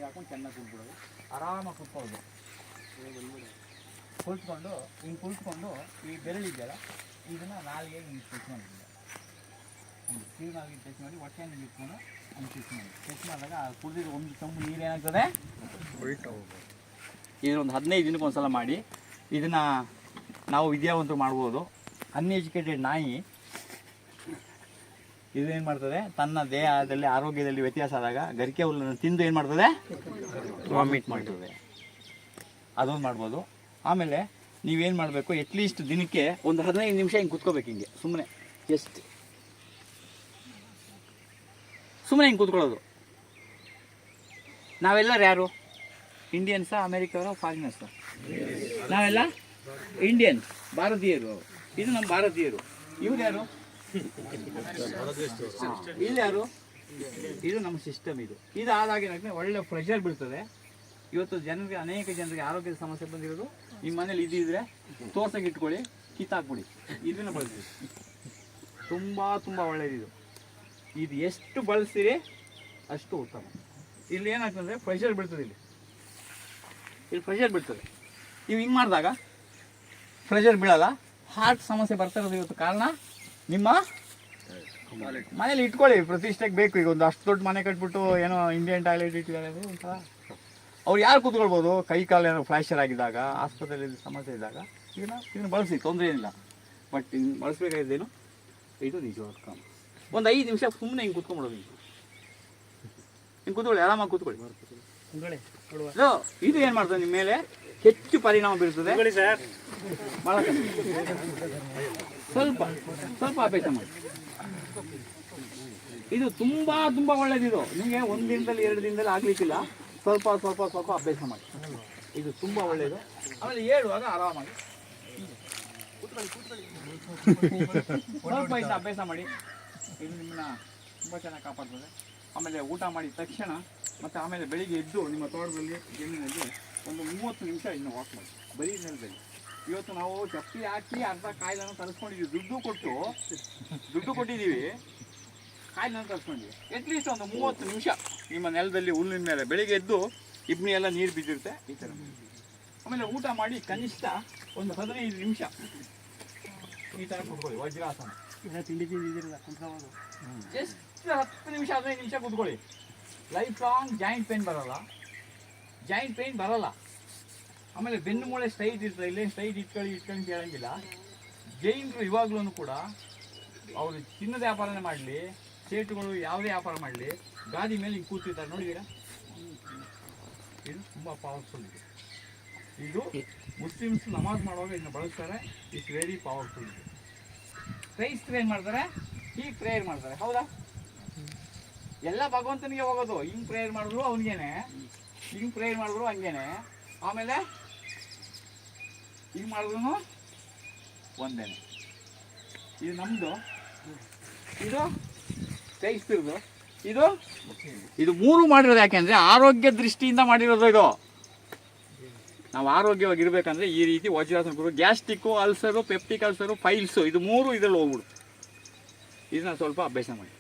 ಹಾಕೊಂಡು ಚೆನ್ನಾಗಿ ಕುಟ್ಬಿಡೋದು, ಆರಾಮಾಗಿ ಕುತ್ಕೊಳ್ಳೋದು. ಕುಳಿತ್ಕೊಂಡು ಹಿಂಗೆ ಕುಳಿತ್ಕೊಂಡು ಈ ಬೆರಳಿದೆಯಲ್ಲ ಇದನ್ನು ನಾಲ್ಗೆ ಹಿಂಗೆ ಟಚ್ ಮಾಡಿದ್ವಿ, ಹಿಂಗೆ ಕಿವಿನಾಗಿ ಟಚ್ ಮಾಡಿ ಹೊಟ್ಟೆ ಹಿಂಗೆ ಇಟ್ಕೊಂಡು ಹಂಗೆ ಟಚ್ ಮಾಡಿದಾಗ ಕುಡಿದಿದ್ದು ಒಂದು ಚಂಬು ನೀರು ಏನಾಗ್ತದೆ ಇದೊಂದು 15 ದಿನಕ್ಕೆ ಒಂದು ಸಲ ಮಾಡಿ. ಇದನ್ನು ನಾವು ವಿದ್ಯಾವಂತರು ಮಾಡ್ಬೋದು. ಅನ್ಎಜುಕೇಟೆಡ್ ನಾಯಿ ಇದೇನು ಮಾಡ್ತದೆ, ತನ್ನ ದೇಹದಲ್ಲಿ ಆರೋಗ್ಯದಲ್ಲಿ ವ್ಯತ್ಯಾಸ ಆದಾಗ ಗರಿಕೆ ಹುಲ್ಲನ್ನು ತಿಂದು ಏನು ಮಾಡ್ತದೆ, ವಾಮಿಟ್ ಮಾಡ್ತದೆ. ಅದೊಂದು ಮಾಡ್ಬೋದು. ಆಮೇಲೆ ನೀವೇನು ಮಾಡಬೇಕು, ಅಟ್ಲೀಸ್ಟ್ ದಿನಕ್ಕೆ ಒಂದು 15 ನಿಮಿಷ ಹಿಂಗೆ ಕುತ್ಕೋಬೇಕು. ಹಿಂಗೆ ಸುಮ್ಮನೆ ಜಸ್ಟ್ ಸುಮ್ಮನೆ ಹಿಂಗೆ ಕೂತ್ಕೊಳ್ಳೋದು. ನಾವೆಲ್ಲರೂ ಯಾರು, ಇಂಡಿಯನ್ಸಾ, ಅಮೇರಿಕವರ, ಫಾರಿನರ್ಸಾ? ನಾವೆಲ್ಲ ಇಂಡಿಯನ್ಸ್, ಭಾರತೀಯರು. ಇದು ನಮ್ಮ ಭಾರತೀಯರು. ಇವ್ರು ಯಾರು, ಇಲ್ಲಿ ಯಾರು, ಇದು ನಮ್ಮ ಸಿಸ್ಟಮ್. ಇದು ಆದಾಗೇನಾಗ್ತದೆ, ಒಳ್ಳೆ ಪ್ರೆಷರ್ ಬೀಳ್ತದೆ. ಇವತ್ತು ಜನರಿಗೆ, ಅನೇಕ ಜನರಿಗೆ ಆರೋಗ್ಯದ ಸಮಸ್ಯೆ ಬಂದಿರೋದು. ನಿಮ್ಮ ಮನೇಲಿ ಇದ್ದಿದ್ರೆ ತೋರ್ಸಕ್ಕೆ ಇಟ್ಕೊಳ್ಳಿ, ಕಿತ್ತಾಕ್ಬಿಡಿ, ಇದನ್ನು ಬಳಸ್ತೀವಿ. ತುಂಬ ತುಂಬ ಒಳ್ಳೆಯದು. ಇದು ಎಷ್ಟು ಬಳಸ್ತೀರಿ ಅಷ್ಟು ಉತ್ತಮ. ಇಲ್ಲಿ ಏನಾಗ್ತದೆ, ಪ್ರೆಷರ್ ಬೀಳ್ತದೆ. ಇಲ್ಲಿ ಪ್ರೆಷರ್ ಬೀಳ್ತದೆ. ನೀವು ಹಿಂಗೆ ಮಾಡಿದಾಗ ಪ್ರೆಷರ್ ಬೀಳಲ್ಲ. ಹಾರ್ಟ್ ಸಮಸ್ಯೆ ಬರ್ತಾ ಇರೋದು ಇವತ್ತು ಕಾರಣ ನಿಮ್ಮ ಮನೇಲಿ ಇಟ್ಕೊಳ್ಳಿ. ಪ್ರತಿಷ್ಠೆಗೆ ಬೇಕು. ಈಗ ಒಂದು ಅಷ್ಟು ದೊಡ್ಡ ಮನೆ ಕಟ್ಬಿಟ್ಟು ಏನೋ ಇಂಡಿಯನ್ ಟಾಯ್ಲೆಟ್ ಇಟ್ಟಿದ್ದಾರೆ ಒಂಥರ. ಅವ್ರು ಯಾರು ಕೂತ್ಕೊಳ್ಬೋದು, ಕೈ ಕಾಲು ಏನೋ ಫ್ರ್ಯಾಕ್ಚರ್ ಆಗಿದ್ದಾಗ, ಆಸ್ಪತ್ರೆಯಲ್ಲಿ ಸಮಸ್ಯೆ ಇದ್ದಾಗ ಇದನ್ನು ಬಳಸಿ, ತೊಂದರೆ ಏನಿಲ್ಲ. ಬಟ್ ಹಿಂಗೆ ಬಳಸಬೇಕಾಗಿದ್ದೇನು, ಇದು ನಿಜವಾದ ಕಾಮ. ಒಂದು 5 ನಿಮಿಷ ಸುಮ್ಮನೆ ಹಿಂಗೆ ಕೂತ್ಕೊಂಡ್ಬಿಡೋದು. ಹಿಂಗೆ ಕೂತ್ಕೊಳ್ಳಿ, ಆರಾಮಾಗಿ ಕೂತ್ಕೊಳ್ಳಿ. ಇದು ಏನು ಮಾಡ್ತದೆ, ನಿಮ್ಮ ಮೇಲೆ ಹೆಚ್ಚು ಪರಿಣಾಮ ಬೀರ್ತದೆ. ಭಾಳ ಸ್ವಲ್ಪ ಸ್ವಲ್ಪ ಅಭ್ಯಾಸ ಮಾಡಿ. ಇದು ತುಂಬ ತುಂಬ ಒಳ್ಳೆಯದಿದು. ನಿಮಗೆ 1 ದಿನದಲ್ಲಿ 2 ದಿನದಲ್ಲಿ ಆಗಲಿಕ್ಕಿಲ್ಲ. ಸ್ವಲ್ಪ ಸ್ವಲ್ಪ ಸ್ವಲ್ಪ ಅಭ್ಯಾಸ ಮಾಡಿ. ಇದು ತುಂಬ ಒಳ್ಳೆಯದು. ಆಮೇಲೆ ಹೇಳುವಾಗ ಆರಾಮಾಗಿ ಸ್ವಲ್ಪ ಇಂದ ಅಭ್ಯಾಸ ಮಾಡಿ. ಇದು ನಿಮ್ಮನ್ನ ತುಂಬ ಚೆನ್ನಾಗಿ ಕಾಪಾಡ್ತದೆ. ಆಮೇಲೆ ಊಟ ಮಾಡಿದ ತಕ್ಷಣ ಮತ್ತು ಆಮೇಲೆ ಬೆಳಿಗ್ಗೆ ಎದ್ದು ನಿಮ್ಮ ತೋಟದಲ್ಲಿ ಜಮೀನಲ್ಲಿ ಒಂದು 30 ನಿಮಿಷ ಇನ್ನು ವಾಕ್ ಮಾಡಿ, ಬರೀ ನೆಲದಲ್ಲಿ. ಇವತ್ತು ನಾವು ಚಪ್ಪಲಿ ಹಾಕಿ ಅರ್ಧ ಕಾಯಿಲೆನ ತರಿಸ್ಕೊಂಡಿದ್ದೀವಿ, ದುಡ್ಡು ಕೊಟ್ಟಿದ್ದೀವಿ, ಕಾಯಿಲೆನ ತರಿಸ್ಕೊಂಡಿದ್ದೀವಿ. ಅಟ್ಲೀಸ್ಟ್ ಒಂದು 30 ನಿಮಿಷ ನಿಮ್ಮ ನೆಲದಲ್ಲಿ ಹುಲ್ಲಿನ ಮೇಲೆ ಬೆಳಿಗ್ಗೆ ಎದ್ದು ಇಬ್ನಿ ಎಲ್ಲ ನೀರು ಬಿದ್ದಿರುತ್ತೆ ಈ ಥರ. ಆಮೇಲೆ ಊಟ ಮಾಡಿ ಕನಿಷ್ಠ ಒಂದು 15 ನಿಮಿಷ ಈ ಥರ ಕೂತ್ಕೊಳ್ಳಿ, ವಜ್ರಾಸನ. ತಿಂಡಿ ತಿಂದಿದ್ದೀರಲ್ಲ, ಕುಂತ್ಕೋಬೋದು. ಜಸ್ಟ್ 10 ನಿಮಿಷ 15 ನಿಮಿಷ ಕೂತ್ಕೊಳ್ಳಿ. ಲೈಫ್ ಲಾಂಗ್ ಜಾಯಿಂಟ್ ಪೇನ್ ಬರಲ್ಲ. ಆಮೇಲೆ ಬೆನ್ನು ಮೂಳೆ ಸ್ಟ್ರೈಟ್ ಇರ್ತದೆ. ಇಲ್ಲೇ ಸ್ಟ್ರೈಟ್ ಇಟ್ಕೊಂಡು ಕೇಳಂಗಿಲ್ಲ. ಜೈನರು ಇವಾಗ್ಲೂ ಕೂಡ ಅವರು ಚಿನ್ನದ ವ್ಯಾಪಾರನೇ ಮಾಡಲಿ, ಸೇಟುಗಳು ಯಾವುದೇ ವ್ಯಾಪಾರ ಮಾಡಲಿ, ಗಾದಿ ಮೇಲೆ ಹಿಂಗೆ ಕೂತಿರ್ತಾರೆ, ನೋಡಿದ್ದೀರಾ? ಇದು ತುಂಬ ಪವರ್ಫುಲ್. ಇದು ಮುಸ್ಲಿಮ್ಸ್ ನಮಾಜ್ ಮಾಡುವಾಗ ಇದನ್ನು ಬಳಸ್ತಾರೆ. It's very powerful. ಕ್ರೈಸ್ತರು ಏನು ಮಾಡ್ತಾರೆ, ಹೀಗೆ ಪ್ರೇಯರ್ ಮಾಡ್ತಾರೆ, ಹೌದಾ? ಎಲ್ಲ ಭಗವಂತನಿಗೆ ಹೋಗೋದು. ಹಿಂಗೆ ಪ್ರೇಯರ್ ಮಾಡಿದ್ರು ಅವನಿಗೇನೆ, ಹಿಂಗೆ ಪ್ರೇಯರ್ ಮಾಡಿದ್ರು ಹಂಗೇನೆ, ಆಮೇಲೆ ಹಿಂಗೆ ಮಾಡಿದ್ರು ಒಂದೇನೆ. ಇದು ನಮ್ಮದು, ಇದು ಕ್ರೈಸ್ತರದು, ಇದು 3 ಮಾಡಿರೋದು ಯಾಕೆಂದರೆ ಆರೋಗ್ಯ ದೃಷ್ಟಿಯಿಂದ ಮಾಡಿರೋದು. ಇದು ನಾವು ಆರೋಗ್ಯವಾಗಿರ್ಬೇಕಂದ್ರೆ ಈ ರೀತಿ vajrasana. Gastric, ulcer, peptic ulcer, files, ಇದು 3 ಇದರಲ್ಲಿ ಹೋಗ್ಬಿಡು. ಇದನ್ನ ಸ್ವಲ್ಪ ಅಭ್ಯಾಸ ಮಾಡಿ.